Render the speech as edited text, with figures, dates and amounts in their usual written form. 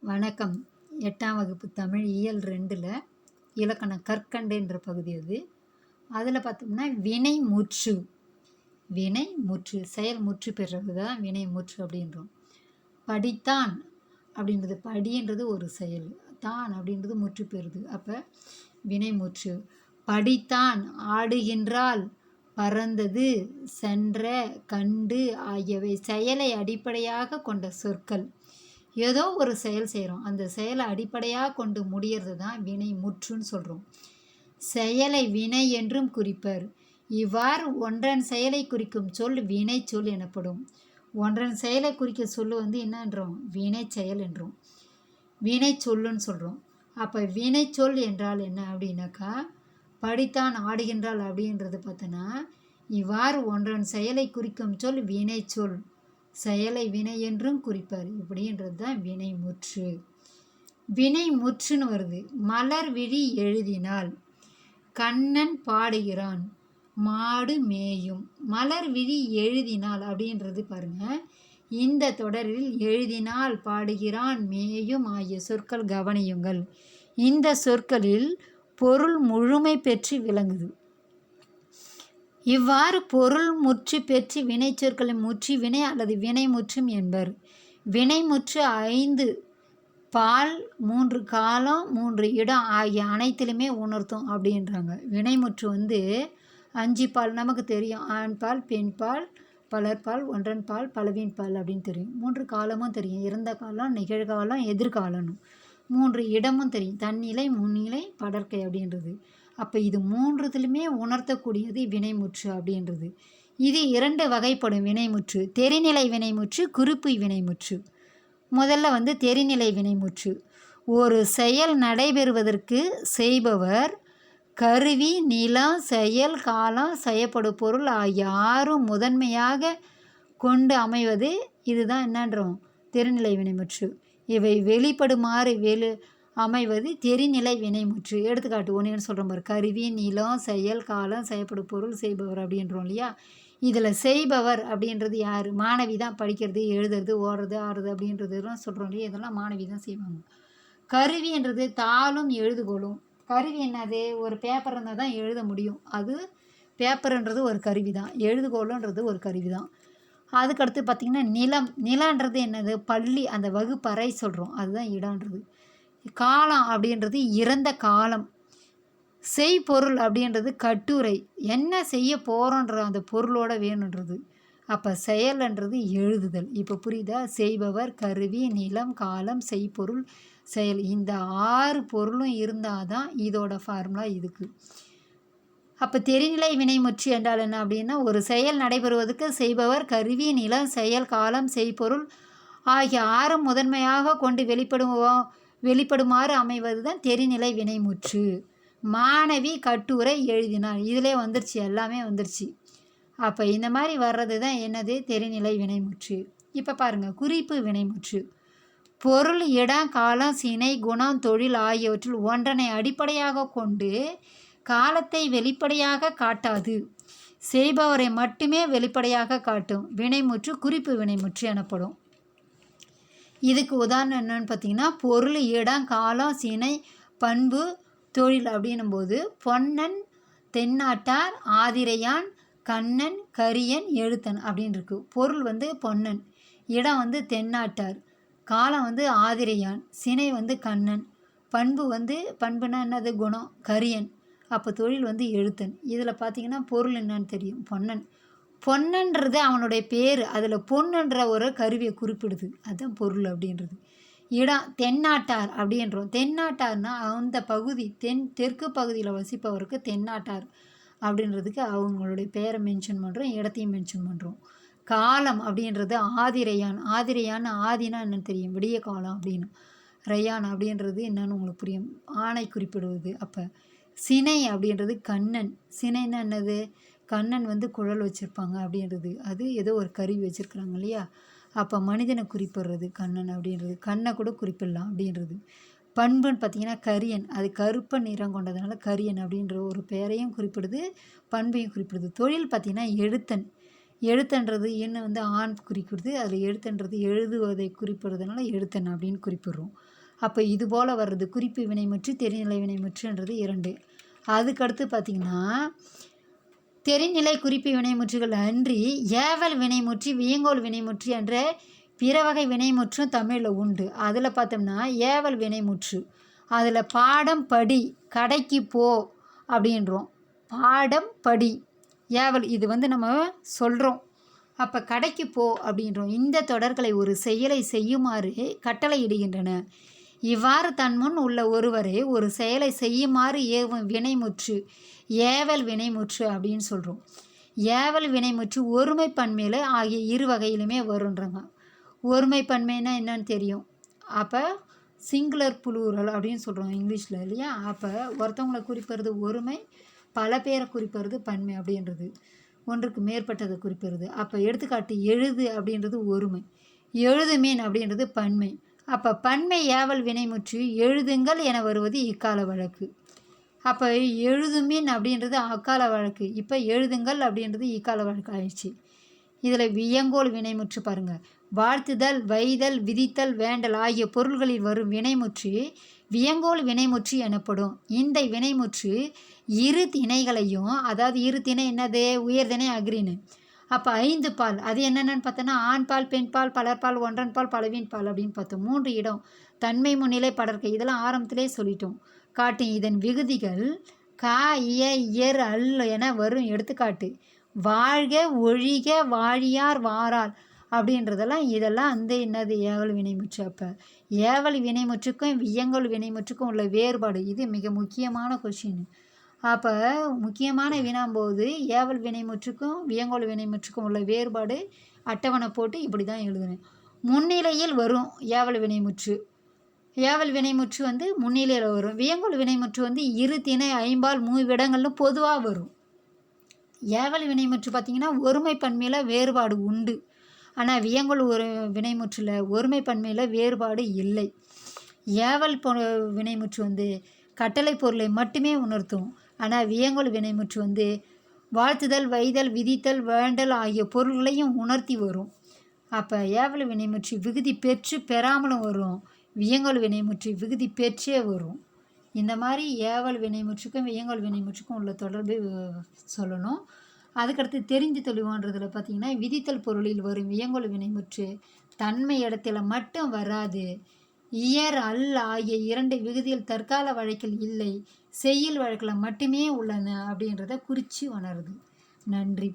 வணக்கம். 8ஆம் வகுப்பு தமிழ் இயல் 2ல் இலக்கணம் கற்கண்டுன்ற பகுதி அது. அதில் பார்த்தோம்னா வினைமுற்று. வினைமுற்று செயல் முற்று பெறுறது தான் வினைமுற்று அப்படின்றோம். படித்தான் அப்படின்றது, படின்றது ஒரு செயல், தான் அப்படின்றது முற்று பெறுது. அப்போ வினைமுற்று. படித்தான், ஆடுகின்றாள், பறந்தது, சென்ற, கண்டு ஆகியவை செயலை அடிப்படையாக கொண்ட சொற்கள். ஏதோ ஒரு செயல் செய்கிறோம், அந்த செயலை அடிப்படையாக கொண்டு முடியறது தான் வினை முற்றுன்னு சொல்கிறோம். செயலை வினை என்றும் குறிப்பர். இவ்வாறு ஒன்றன் செயலை குறிக்கும் சொல் வினை சொல் எனப்படும். ஒன்றன் செயலை குறிக்க சொல்லு என்னன்றோம், வினை செயல் என்றோம், வினை சொல்லுன்னு சொல்கிறோம். அப்போ வினை சொல் என்றால் என்ன அப்படின்னாக்கா, படித்தான் ஆடுகின்றாள் அப்படின்றது பார்த்தோன்னா, இவ்வாறு ஒன்றன் செயலை குறிக்கும் சொல் வினை சொல், செயலை வினை என்றும் குறிப்பார். இப்படின்றது தான் வினைமுற்று. வினைமுற்றுன்னு வருது. மலர் விழி எழுதினால், கண்ணன் பாடுகிறான், மாடு மேயும். மலர் விழி எழுதினால் அப்படின்றது பாருங்க, இந்த தொடரில் எழுதினால், பாடுகிறான், மேயும் ஆகிய சொற்கள் கவனியுங்கள். இந்த சொற்களில் பொருள் முழுமை பெற்று விளங்குது. இவ்வாறு பொருள் முற்று பெற்று வினை சொற்களை முற்றி வினை அல்லது வினைமுற்றும் என்பர். வினைமுற்று 5 பால், 3 காலம், 3 இடம் ஆகிய அனைத்திலுமே உணர்த்தும் அப்படின்றாங்க. வினைமுற்று 5 பால் நமக்கு தெரியும், ஆண்பால், பெண்பால், பலர்பால், ஒன்றன் பால், பலவின் பால் அப்படின்னு தெரியும். 3 காலமும் தெரியும், இறந்த காலம், நிகழ்காலம், எதிர்காலம். 3 இடமும் தெரியும், தன்னிலை, முன்னிலை, படற்கை அப்படின்றது. அப்போ இது 3த்துலையுமே உணர்த்தக்கூடியது வினைமுற்று அப்படின்றது. இது 2 வகைப்படும் வினைமுற்று. தெரிநிலை வினைமுற்று, குறிப்பு வினைமுற்று. முதல்ல தெரிநிலை வினைமுற்று. ஒரு செயல் நடைபெறுவதற்கு செய்பவர், கருவி, நிலம், செயல், காலம், செய்யப்படு பொருள் ஆகிய 6 முதன்மையாக கொண்டு அமைவது. இதுதான் என்னன்றோம், தெரிநிலை வினைமுற்று. இவை வெளிப்படுமாறு அமைவது தெரிநிலை வினைமுற்று. எடுத்துக்காட்டு ஒன்று சொல்கிறோம் பாரு, கருவி, நிலம், செயல், காலம், செய்யப்படும் பொருள், செய்பவர் அப்படின்றோம் இல்லையா. இதில் செய்பவர் அப்படின்றது யார்? மாணவி தான். படிக்கிறது, எழுதுறது, ஓடுறது, ஆடுறது அப்படின்றதுலாம் சொல்கிறோம் இல்லையா, இதெல்லாம் மாணவி தான் செய்வாங்க. கருவின்றது தாளும் எழுதுகோலும். கருவி என்னது? ஒரு பேப்பர் இருந்தால் தான் எழுத முடியும், அது பேப்பர்ன்றது ஒரு கருவி தான். எழுதுகோலுன்றது ஒரு கருவி தான். அதுக்கடுத்து பார்த்திங்கன்னா நிலம். நிலன்றது என்னது? பள்ளி, அந்த வகுப்பறை சொல்கிறோம், அதுதான் இடன்றது. காலம் அப்படின்றது இறந்த காலம். செய்பொருள் அப்படின்றது கட்டுரை, என்ன செய்ய போகிறோன்ற அந்த பொருளோட வேணுன்றது. அப்போ செயல்ன்றது எழுதுதல். இப்போ புரியுதா? செய்பவர், கருவி, நிலம், காலம், செய்பொருள், செயல், இந்த 6 பொருளும் இருந்தால் தான் இதோட ஃபார்முலா இதுக்கு. அப்போ தெரிநிலை வினைமுற்று என்றால் என்ன அப்படின்னா, ஒரு செயல் நடைபெறுவதற்கு செய்பவர், கருவி, நிலம், செயல், காலம், செய்பொருள் ஆகிய 6 முதன்மையாக கொண்டு வெளிப்படுமாறு அமைவது தான் தெரிநிலை வினைமுற்று. மாணவி கட்டுரை எழுதினார், இதிலே வந்துருச்சு, எல்லாமே வந்துருச்சு. அப்போ இந்த மாதிரி வர்றது தான் என்னது? தெரிநிலை வினைமுற்று. இப்போ பாருங்கள், குறிப்பு வினைமுற்று. பொருள், இடம், காலம், சினை, குணம், தொழில் ஆகியவற்றில் ஒன்றனை அடிப்படையாக கொண்டு காலத்தை வெளிப்படையாக காட்டாது, செய்பவரை மட்டுமே வெளிப்படையாக காட்டும் வினைமுற்று குறிப்பு வினைமுற்று எனப்படும். இதுக்கு உதாரணம் என்னன்னு பார்த்தீங்கன்னா, பொருள், இடம், காலம், சினை, பண்பு, தொழில் அப்படின்னும் போது பொன்னன், தென்னாட்டார், ஆதிரையான், கண்ணன், கரியன், எழுத்தன் அப்படின்னு இருக்கு. பொருள் பொன்னன், இடம் தென்னாட்டார், காலம் ஆதிரையான், சினை கண்ணன், பண்பு பண்புனா என்னது? குணம், கரியன். அப்போ தொழில் எழுத்தன். இதில் பார்த்திங்கன்னா பொருள் என்னன்னு தெரியும், பொன்னன். பொன்னன்றது அவனுடைய பேர், அதில் பொன்னுன்ற ஒரு கருவியை குறிப்பிடுது, அதுதான் பொருள் அப்படின்றது. இடம், தென்னாட்டார் அப்படின்றோம். தென்னாட்டார்னா அந்த பகுதி, தெற்கு பகுதியில் வசிப்பவருக்கு தென்னாட்டார் அப்படின்றதுக்கு அவங்களுடைய பேரை மென்ஷன் பண்ணுறோம், இடத்தையும் மென்ஷன் பண்ணுறோம். காலம் அப்படின்றது ஆதிரையான். ஆதிரையான், ஆதினா என்னன்னு தெரியும், விடிய காலம் அப்படின்னு. ரையான் அப்படின்றது என்னன்னு உங்களுக்கு புரியும், ஆணை குறிப்பிடுவது. அப்போ சினை அப்படின்றது கண்ணன். சினைன்னா என்னது? கண்ணன் குழல் வச்சுருப்பாங்க அப்படின்றது, அது ஏதோ ஒரு கருவி வச்சுருக்குறாங்க இல்லையா. அப்போ மனிதனை குறிப்பிடுறது கண்ணன் அப்படின்றது, கண்ணை கூட குறிப்பிடலாம் அப்படின்றது. பண்புன்னு பார்த்திங்கன்னா கரியன், அது கருப்ப நிறம் கொண்டதுனால கரியன் அப்படின்ற ஒரு பெயரையும் குறிப்பிடுது, பண்பையும் குறிப்பிடுது. தொழில் பார்த்திங்கன்னா எழுத்தன். எழுத்தன்றது எண்ணு வந்து ஆண் குறிக்கிறது. அதில் எழுத்தன்றது எழுதுவதை குறிப்பிடுறதுனால எழுத்தன் அப்படின்னு குறிப்பிடுறோம். அப்போ இது போல் வர்றது குறிப்பு வினைமுற்று தெரிநிலை வினைமுற்றுன்றது 2. அதுக்கடுத்து பார்த்திங்கன்னா தெரிநிலை குறிப்பு வினைமுற்றுகள் அன்றி ஏவல் வினைமுற்றி வியங்கோல் வினைமுற்றி என்ற பிற வகை வினைமுற்றும் தமிழில் உண்டு. அதில் பார்த்தோம்னா ஏவல் வினைமுற்று, அதில் பாடம் படி கடைக்கு போ அப்படின்றோம். பாடம் படி ஏவல் இது வந்து நம்ம சொல்கிறோம். அப்போ கடைக்கு போ அப்படின்றோம். இந்த தொடர்களை ஒரு செயலை செய்யுமாறு கட்டளை இடுகின்றன. இவ்வாறு தன்முன் உள்ள ஒருவரை ஒரு செயலை செய்யுமாறு ஏவும் வினைமுற்று ஏவல் வினைமுற்று அப்படின்னு சொல்கிறோம். ஏவல் வினைமுற்று ஒருமை பன்மையில் ஆகிய இரு வகையிலுமே வருன்றாங்க. ஒருமை பன்மைன்னா என்னன்னு தெரியும். அப்போ சிங்குலர் புளூரல் அப்படின்னு சொல்கிறோம் இங்கிலீஷில் இல்லையா. அப்போ ஒருத்தவங்களை குறிப்பிடுறது ஒருமை, பல பேரை குறிப்பிடுறது பன்மை அப்படின்றது, ஒன்றுக்கு மேற்பட்டதை குறிப்பிடுறது. அப்போ எடுத்துக்காட்டு எழுது அப்படின்றது ஒருமை, எழுதுமீன் அப்படின்றது பன்மை. அப்போ பன்மை ஏவல் வினைமுற்று எழுதுங்கள் என வருவது இக்கால வழக்கு. அப்போ எழுதுமீன் அப்படின்றது அக்கால வழக்கு, இப்போ எழுதுங்கள் அப்படின்றது இக்கால வழக்கு ஆயிடுச்சு. இதில் வியங்கோல் வினைமுற்று பாருங்கள். வாழ்த்துதல், வைதல், விதித்தல், வேண்டல் ஆகிய பொருள்களில் வரும் வினைமுற்று வியங்கோல் வினைமுற்று எனப்படும். இந்த வினைமுற்று இரு திணைகளையும், அதாவது இரு திணை என்னது, உயர்திணை அக்ரின்னு. அப்போ 5 பால் அது என்னென்னு பார்த்தோன்னா ஆண்பால், பெண்பால், பலர்பால், ஒன்றன்பால், பலவின் பால் அப்படின்னு பார்த்தோம். 3 இடம் தன்மை முன்னிலை படர்க்கை இதெல்லாம் ஆரம்பத்திலே சொல்லிட்டோம். காட்டும் இதன் விகுதிகள் கா, இய, இயர், அல் என வரும். எடுத்துக்காட்டு வாழ்க, ஒழிக, வாழியார், வாரால் அப்படின்றதெல்லாம் இதெல்லாம் அந்த என்னது ஏவல் வினைமுற்று. அப்போ ஏவல் வினைமுற்றுக்கும் வியங்கோல் வினைமுற்றுக்கும் உள்ள வேறுபாடு இது மிக முக்கியமான கொஷின். அப்போ முக்கியமான வினாம்போது ஏவல் வினைமுற்றுக்கும் வியங்கோல் வினைமுற்றுக்கும் உள்ள வேறுபாடு அட்டவணை போட்டு இப்படி தான் எழுதுனேன். முன்னிலையில் வரும் ஏவல் வினைமுற்று. ஏவல் வினைமுற்று வந்து முன்னிலையில் வரும். வியங்கோல் வினைமுற்று வந்து இரு திணை, ஐம்பால், மூவிடங்கள்னு பொதுவாக வரும். ஏவல் வினைமுற்று பார்த்திங்கன்னா ஒருமை பன்மையில் வேறுபாடு உண்டு. ஆனால் வியங்கோல் ஒரு வினைமுற்றில் ஒருமை பன்மையில் வேறுபாடு இல்லை. ஏவல் வினைமுற்று வந்து கட்டளை பொருளை மட்டுமே உணர்த்தும். ஆனால் வியங்கோல் வினைமுற்று வந்து வாழ்த்துதல், வைதல், விதித்தல், வேண்டல் ஆகிய பொருள்களையும் உணர்த்தி வரும். அப்போ ஏவல் வினைமுற்று விகுதி பெற்று பெறாமலும் வரும். வியங்கோல் வினைமுற்று விகுதி பெற்றே வரும். இந்த மாதிரி ஏவல் வினைமுற்றுக்கும் வியங்கோல் வினைமுற்றுக்கும் உள்ள தொடர்பு சொல்லணும். அதுக்கடுத்து தெரிஞ்சு தெளிவான்றதில் பார்த்திங்கன்னா விதித்தல் பொருளில் வரும் வியங்கோல் வினைமுற்று தன்மை இடத்துல மட்டும் வராது. இயர், அல் ஆகிய 2 விகுதியில் தற்கால வழக்கில் இல்லை, செய்யுள் வழக்கில் மட்டுமே உள்ளன அப்படின்றத குறித்து உணருது. நன்றி.